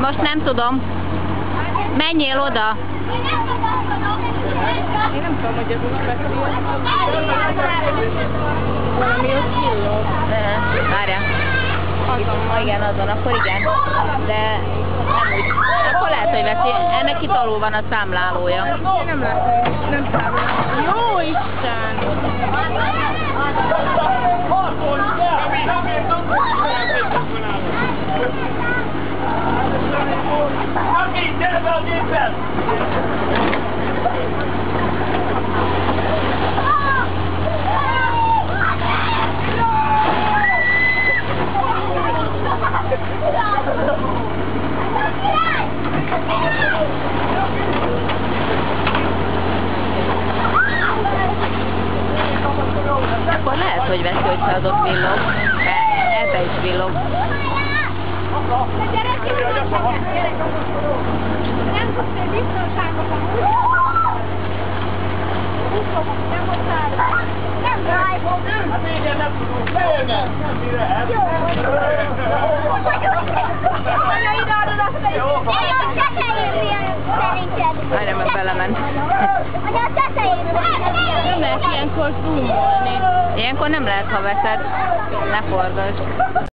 Most nem tudom. Menjél oda. Én nem tudom, hogy ez most veszi. Valami ott villog. Várjál. Igen, azon, akkor igen. De nem úgy. Akkor lehet, hogy veszi. Ennek itt alul van a számlálója. Nem látom, nem számolom. Jó Isten! Aki, gyere be a gépen! Akkor lehet, hogy veszi, hogyha az ott villog. De ebbe is villog. Nem tudsz én biztonságosan úgy. Úgy fogok, nem hozzá. Nem baj. Hát igen, nem tudunk bejönni. Nem mire. Jó. Anya ide adod azt a... Anya, a tetején milyen szerinted? Majdnem meg belement. Anya, a tetején milyen? Nem lehet ilyenkor zoomolni. Ilyenkor nem lehet, ha veszed. Ne forgasd.